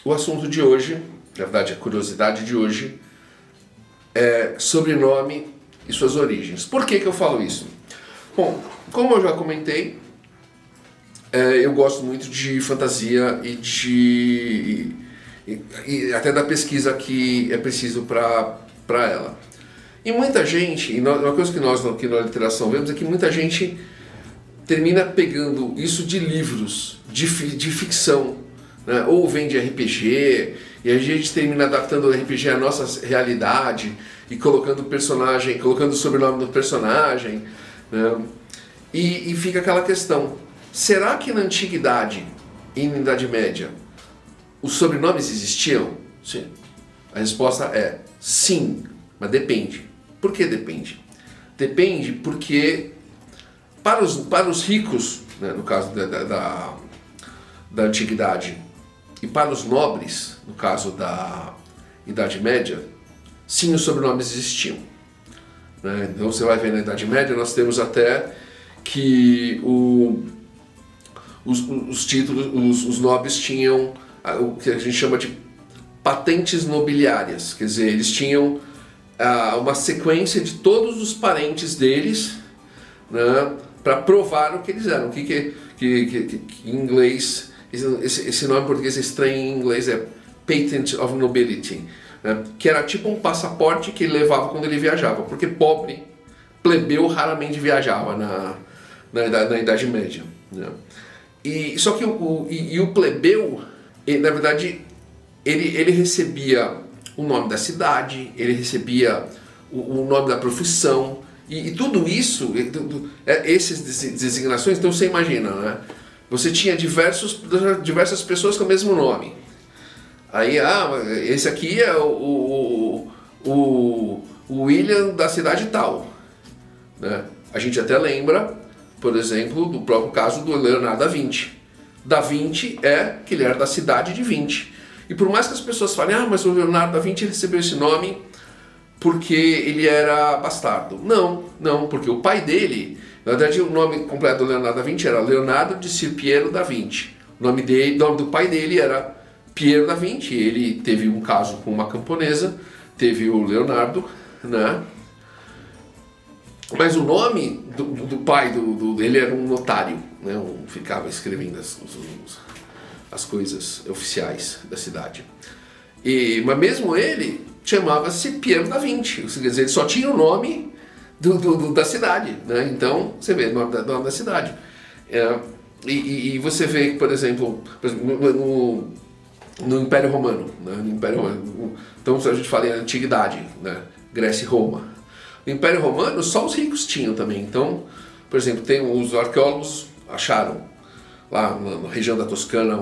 o assunto de hoje, na verdade a curiosidade de hoje, é sobrenome e suas origens. Por que eu falo isso? Bom, como eu já comentei, eu gosto muito de fantasia e até da pesquisa que é preciso para ela. E muita gente, uma coisa que nós aqui na literação vemos é que muita gente termina pegando isso de livros, de ficção, né? Ou vem de RPG, e a gente termina adaptando o RPG à nossa realidade e colocando o personagem, colocando o sobrenome do personagem, né? E fica aquela questão: será que na antiguidade e na Idade Média os sobrenomes existiam? Sim. A resposta é sim, mas depende. Por que depende? Depende porque para os ricos, né, no caso da antiguidade, e para os nobres, no caso da Idade Média, sim, os sobrenomes existiam, né? Então você vai ver na Idade Média, nós temos até que os títulos, os nobres tinham o que a gente chama de patentes nobiliárias, quer dizer, eles tinham uma sequência de todos os parentes deles, né, para provar o que eles eram. Que em inglês, esse nome em português é estranho, em inglês é Patent of Nobility, né, que era tipo um passaporte que ele levava quando ele viajava, porque pobre, plebeu raramente viajava na Idade Média, né? Só que o plebeu, na verdade, ele recebia o nome da cidade, ele recebia o nome da profissão, e tudo isso, essas designações, então você imagina, né? Você tinha diversas pessoas com o mesmo nome. Aí, esse aqui é o William da cidade tal, né? A gente até lembra, por exemplo, do próprio caso do Leonardo da Vinci. Da Vinci é que ele era da cidade de Vinci. E por mais que as pessoas falem, mas o Leonardo da Vinci recebeu esse nome porque ele era bastardo. Não, porque o pai dele, na verdade o nome completo do Leonardo da Vinci era Leonardo di Ser Piero da Vinci. O nome do pai dele era Piero da Vinci. Ele teve um caso com uma camponesa, teve o Leonardo, né? Mas o nome do pai ele era um notário, né? Ficava escrevendo as coisas oficiais da cidade. Mas mesmo ele chamava-se Piero da Vinci, quer dizer, ele só tinha o nome da cidade, né? Então você vê o nome da cidade. E você vê, por exemplo no Império Romano, né? No Império Romano, então a gente fala em antiguidade, né? Grécia e Roma. No Império Romano só os ricos tinham também. Então, por exemplo, os arqueólogos acharam lá na região da Toscana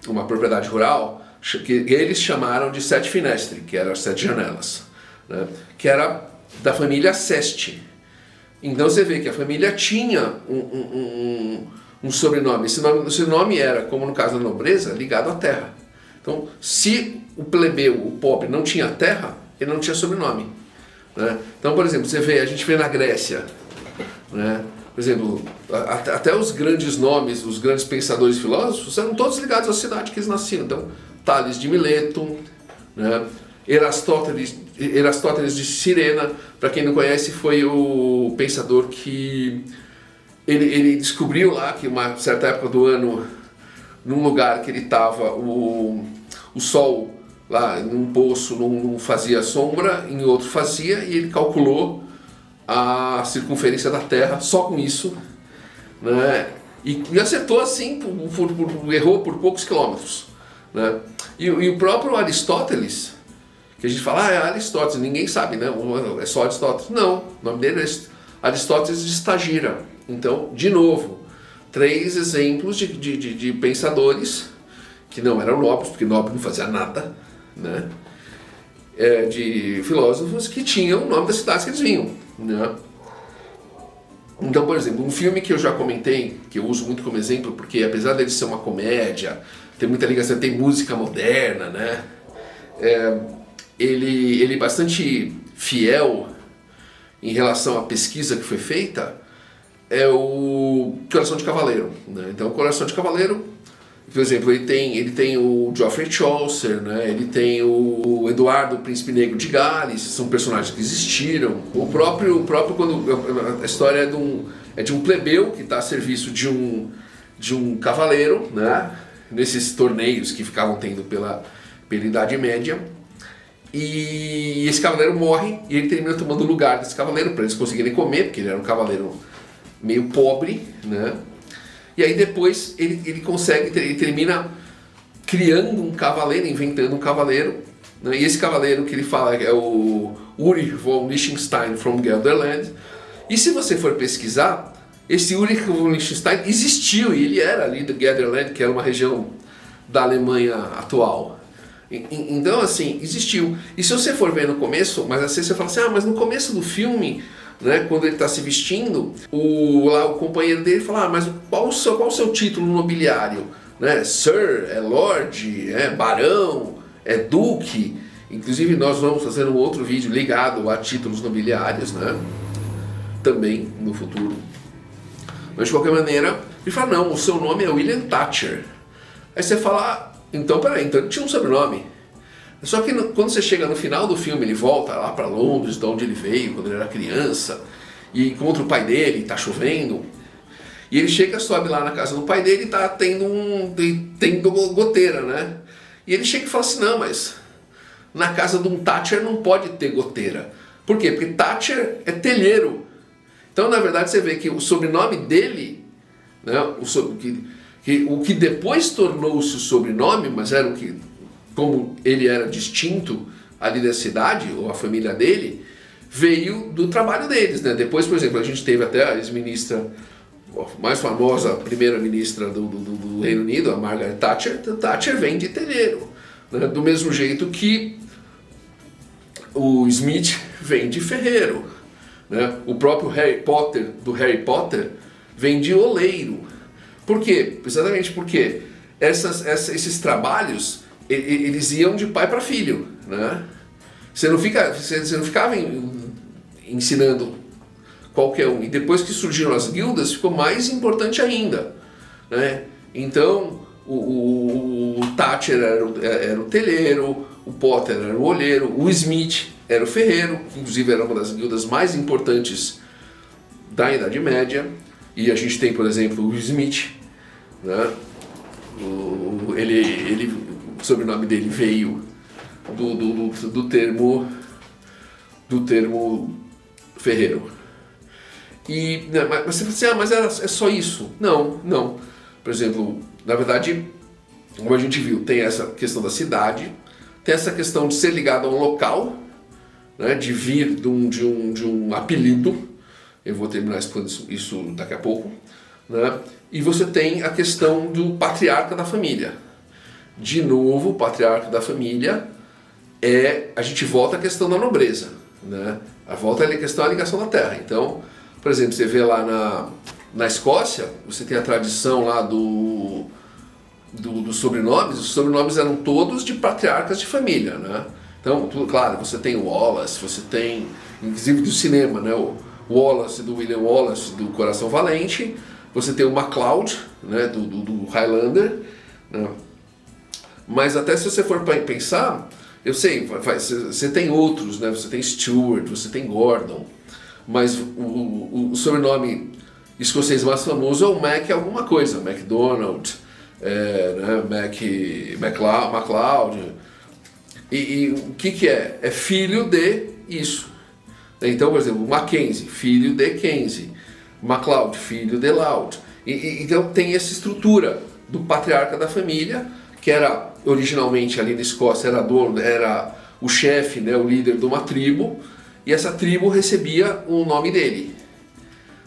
uma propriedade rural que eles chamaram de Sette Finestre, que eram as 7 janelas, né? Que era da família Seste. Então você vê que a família tinha um sobrenome. Esse nome era, como no caso da nobreza, ligado à terra. Então, se o plebeu, o pobre, não tinha terra, ele não tinha sobrenome, né? Então, por exemplo, a gente vê na Grécia, né? Por exemplo, até os grandes nomes, os grandes pensadores e filósofos eram todos ligados à cidade que eles nasciam. Então, Tales de Mileto, né? Erastótenes de Cirena, para quem não conhece, foi o pensador que ele descobriu lá que uma certa época do ano, num lugar que ele estava, o sol lá num poço não fazia sombra, em outro fazia, e ele calculou a circunferência da Terra só com isso, né? E acertou assim, errou por poucos quilômetros, né? E o próprio Aristóteles, que a gente fala, é Aristóteles, ninguém sabe, né? É só Aristóteles. Não, o nome dele é Aristóteles de Estagira. Então, de novo, 3 exemplos de pensadores que não eram nobres, porque nobre não fazia nada, né? De filósofos que tinham o nome das cidades que eles vinham, né? Então, por exemplo, um filme que eu já comentei, que eu uso muito como exemplo, porque apesar dele ser uma comédia, tem muita ligação, tem música moderna, né? Ele é bastante fiel em relação à pesquisa que foi feita, é o Coração de Cavaleiro, né? Então, o Coração de Cavaleiro, por exemplo, ele tem o Geoffrey Chaucer, né? Ele tem o Eduardo, o Príncipe Negro de Gales, são personagens que existiram. O próprio quando a história é de um plebeu que está a serviço de um cavaleiro, né? Nesses torneios que ficavam tendo pela Idade Média. E esse cavaleiro morre e ele termina tomando o lugar desse cavaleiro para eles conseguirem comer, porque ele era um cavaleiro meio pobre, né? E aí depois ele termina criando um cavaleiro, inventando um cavaleiro, né? E esse cavaleiro que ele fala é o Ulrich von Liechtenstein from Gelderland. E se você for pesquisar, esse Ulrich von Liechtenstein existiu e ele era ali do Gelderland, que era uma região da Alemanha atual. Então, assim, existiu. E se você for ver no começo, mas assim você fala assim, mas no começo do filme, né, quando ele está se vestindo, o companheiro dele fala, mas qual o seu título nobiliário? Né? Sir, é Lord, é Barão, é Duque. Inclusive nós vamos fazer um outro vídeo ligado a títulos nobiliários, né? Também no futuro. Mas de qualquer maneira, ele fala, não, o seu nome é William Thatcher. Aí você fala, então peraí, então ele tinha um sobrenome. Só que quando você chega no final do filme, ele volta lá para Londres, de onde ele veio, quando ele era criança, e encontra o pai dele, tá chovendo, e ele chega, sobe lá na casa do pai dele e tá tendo goteira, né? E ele chega e fala assim, não, mas na casa de um Thatcher não pode ter goteira. Por quê? Porque Thatcher é telheiro. Então, na verdade, você vê que o sobrenome dele, né, o que depois tornou-se o sobrenome, mas era o que, como ele era distinto ali da cidade, ou a família dele, veio do trabalho deles, né? Depois, por exemplo, a gente teve até a ex-ministra mais famosa, a primeira-ministra do Reino Unido, a Margaret Thatcher. Thatcher vem de telheiro, né? Do mesmo jeito que o Smith vem de ferreiro, né? O próprio Harry Potter, vem de oleiro. Por quê? Exatamente porque esses trabalhos, eles iam de pai para filho, né? Você não ficava ensinando qualquer um. E depois que surgiram as guildas, ficou mais importante ainda, né? Então, o Thatcher era o telheiro, o Potter era o olheiro, o Smith era o ferreiro, que inclusive era uma das guildas mais importantes da Idade Média. E a gente tem, por exemplo, o Smith, né? O sobrenome dele veio do termo ferreiro. E, mas você fala assim, mas é só isso? Não. Por exemplo, na verdade, como a gente viu, tem essa questão da cidade, tem essa questão de ser ligado a um local, né, de vir de um apelido. Eu vou terminar isso daqui a pouco, né? E você tem a questão do patriarca da família. De novo, o patriarca da família a gente volta à questão da nobreza, né? Volta à questão da ligação da terra. Então, por exemplo, você vê lá na Escócia, você tem a tradição lá dos sobrenomes. Os sobrenomes eram todos de patriarcas de família, né? Então, claro, você tem o Wallace, você tem, inclusive do cinema, né? O Wallace, do William Wallace, do Coração Valente. Você tem o MacLeod, né? do Highlander, né? Mas até se você for pensar, eu sei, você tem outros, né? Você tem Stewart, você tem Gordon, mas o sobrenome escocês mais famoso é o Mac alguma coisa, MacDonald, né? MacLeod. E o que é? É filho de isso. Então, por exemplo, Mackenzie, filho de Kenzie. MacLeod, filho de Loud. Então tem essa estrutura do patriarca da família, que era originalmente ali na Escócia, era o chefe, né, o líder de uma tribo, e essa tribo recebia o nome dele,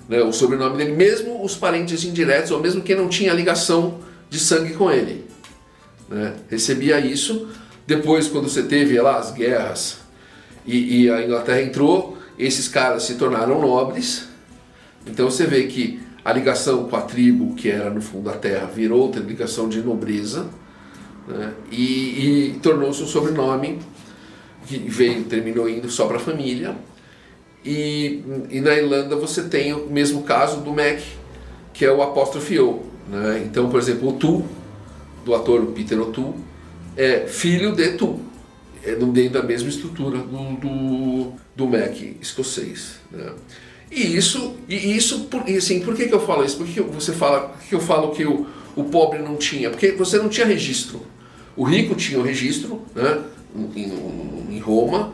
né, o sobrenome dele, mesmo os parentes indiretos, ou mesmo quem não tinha ligação de sangue com ele, né, recebia isso. Depois, quando você teve lá as guerras e a Inglaterra entrou, esses caras se tornaram nobres. Então você vê que a ligação com a tribo, que era no fundo da terra, virou outra ligação de nobreza, né? E tornou-se um sobrenome que terminou indo só para a família. E na Irlanda você tem o mesmo caso do Mac, que é o apóstrofe O, né? Então, por exemplo, o Tu, do ator Peter O'Toole é filho de Tu, dentro da mesma estrutura do Mac escocês, né? E assim, por que eu falo isso? Por que eu falo que o pobre não tinha? Porque você não tinha registro. O rico tinha o registro, né? Em Roma,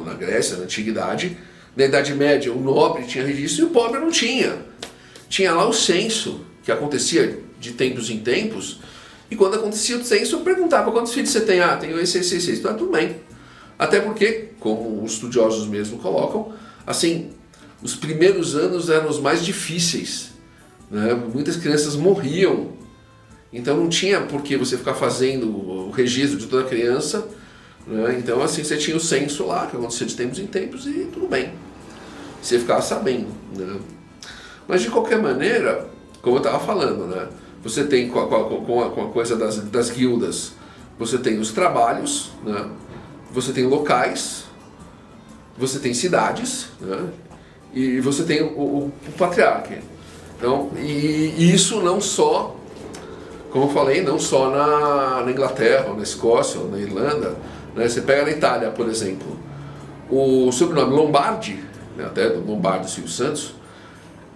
na Grécia, na Antiguidade. Na Idade Média, o nobre tinha registro e o pobre não tinha. Tinha lá o censo, que acontecia de tempos em tempos, e quando acontecia o censo, eu perguntava: quantos filhos você tem? Ah, tenho esse. Então, tudo bem. Até porque, como os estudiosos mesmo colocam, assim, os primeiros anos eram os mais difíceis, né? Muitas crianças morriam, então não tinha por que você ficar fazendo o registro de toda criança, né? Então, assim, você tinha o censo lá, que acontecia de tempos em tempos, e tudo bem. Você ficava sabendo, né? Mas de qualquer maneira, como eu estava falando, né? Você tem com a coisa das guildas, você tem os trabalhos, né? Você tem locais, você tem cidades, né? E você tem o patriarca. Então, e isso não só, como eu falei, não só na Inglaterra, ou na Escócia, ou na Irlanda, né? Você pega na Itália, por exemplo, o sobrenome Lombardi, né? Até do Lombardo Silvio Santos,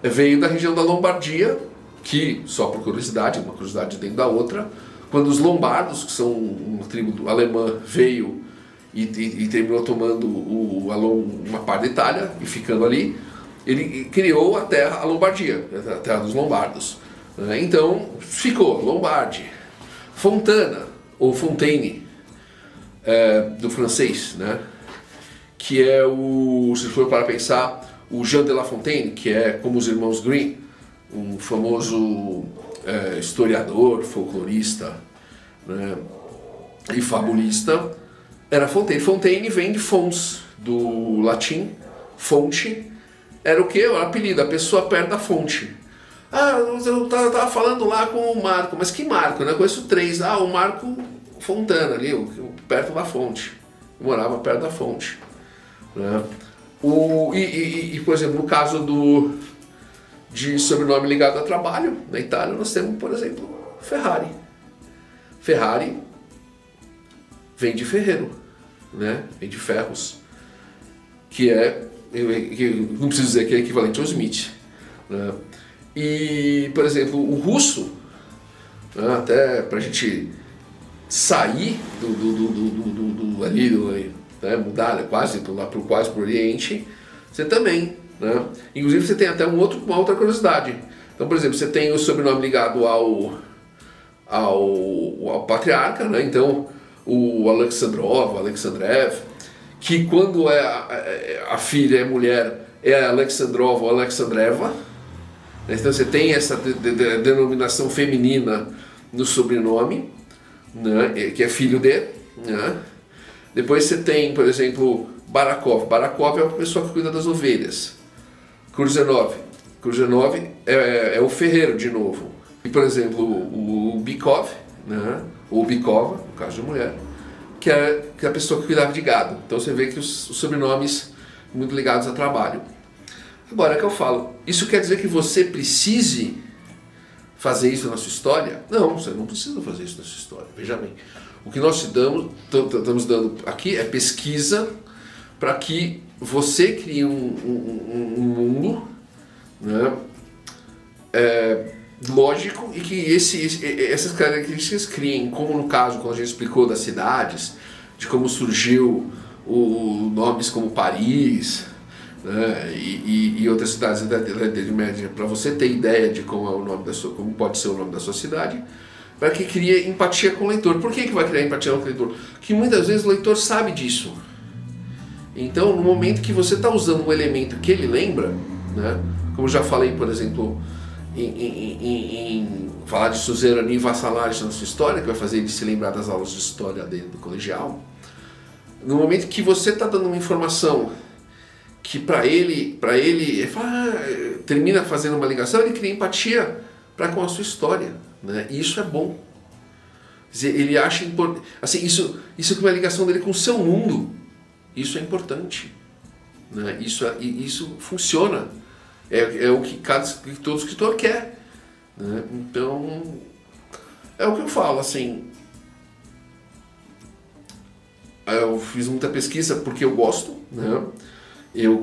veio da região da Lombardia, que, só por curiosidade, uma curiosidade dentro da outra, quando os lombardos, que são uma tribo alemã, veio e terminou tomando uma parte da Itália e ficando ali, ele criou a Lombardia, a terra dos lombardos. Então ficou Lombardi. Fontana, ou Fontaine, do francês, né? Que é se for para pensar, o Jean de La Fontaine, que é como os irmãos Grimm, um famoso historiador, folclorista, né, e fabulista, era Fontaine. Fontaine vem de fons, do latim, fonte, era o que? O apelido, a pessoa perto da fonte. Ah, eu estava falando lá com o Marco, mas que Marco, né? Eu conheço 3. Ah, o Marco Fontana ali, perto da fonte. Eu morava perto da fonte, né? Por exemplo, no caso de sobrenome ligado a trabalho, na Itália nós temos, por exemplo, Ferrari. Ferrari vem de ferreiro, né? Vem de ferros, que não preciso dizer que é equivalente ao Smith, né? E, por exemplo, o russo, né? Até para a gente sair né? Mudar quase para o Oriente, você também, né? Inclusive você tem até uma outra curiosidade. Então, por exemplo, você tem o sobrenome ligado ao patriarca, né? Então o Alexandrev, que quando a filha é mulher é Alexandrova ou Alexandreva. Então você tem essa denominação feminina no sobrenome, né? Que é filho de, né? Depois você tem, por exemplo, Barakov. Barakov é a pessoa que cuida das ovelhas. Kurzenov é o ferreiro de novo. E, por exemplo, o Bikov, né? Ou Bikova, no caso de mulher, que é a pessoa que cuidava de gado. Então você vê que os sobrenomes muito ligados a trabalho. Agora, é que eu falo, isso quer dizer que você precise fazer isso na sua história? Não, você não precisa fazer isso na sua história. Veja bem, o que nós estamos dando aqui é pesquisa para que você crie um mundo, né, lógico, e que essas características criem, como no caso, quando a gente explicou das cidades, de como surgiu nomes como Paris, né, e outras cidades da Idade Média, para você ter ideia de como pode ser o nome da sua cidade, para que crie empatia com o leitor. Por que vai criar empatia com o leitor? Porque muitas vezes o leitor sabe disso. Então, no momento que você está usando um elemento que ele lembra, né, como eu já falei, por exemplo, em falar de suzerania e vassalagem na sua história, que vai fazer ele se lembrar das aulas de história dele do colegial, no momento que você está dando uma informação que para ele termina fazendo uma ligação, ele cria empatia com a sua história, né? E isso é bom. Quer dizer, ele acha importante, assim, isso é uma ligação dele com o seu mundo. Isso é importante, né? Isso funciona. É o que todo escritor quer, né? Então, É o que eu falo, assim, eu fiz muita pesquisa porque eu gosto, né?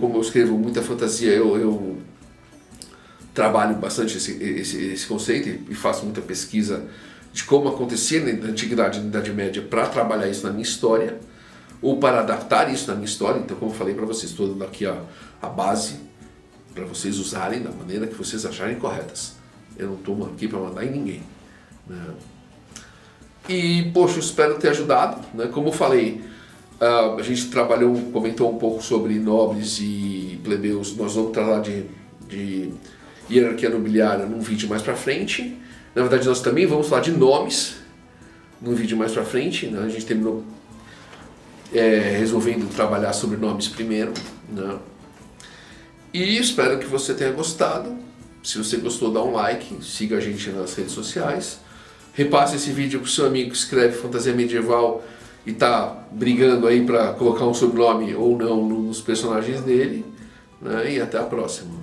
Como eu escrevo muita fantasia, eu trabalho bastante esse conceito e faço muita pesquisa de como acontecia na Antiguidade e na Idade Média para trabalhar isso na minha história, ou para adaptar isso na minha história. Então, como eu falei para vocês, estou dando aqui a base para vocês usarem da maneira que vocês acharem corretas. Eu não estou aqui para mandar em ninguém, né? E, poxa, eu espero ter ajudado, né? Como eu falei, a gente comentou um pouco sobre nobres e plebeus. Nós vamos tratar de hierarquia nobiliária num vídeo mais pra frente. Na verdade, nós também vamos falar de nomes num vídeo mais pra frente, né? A gente terminou resolvendo trabalhar sobre nomes primeiro, né? E espero que você tenha gostado. Se você gostou, dá um like, siga a gente nas redes sociais, repasse esse vídeo pro seu amigo que escreve fantasia medieval e tá brigando aí para colocar um sobrenome ou não nos personagens dele, né? E até a próxima.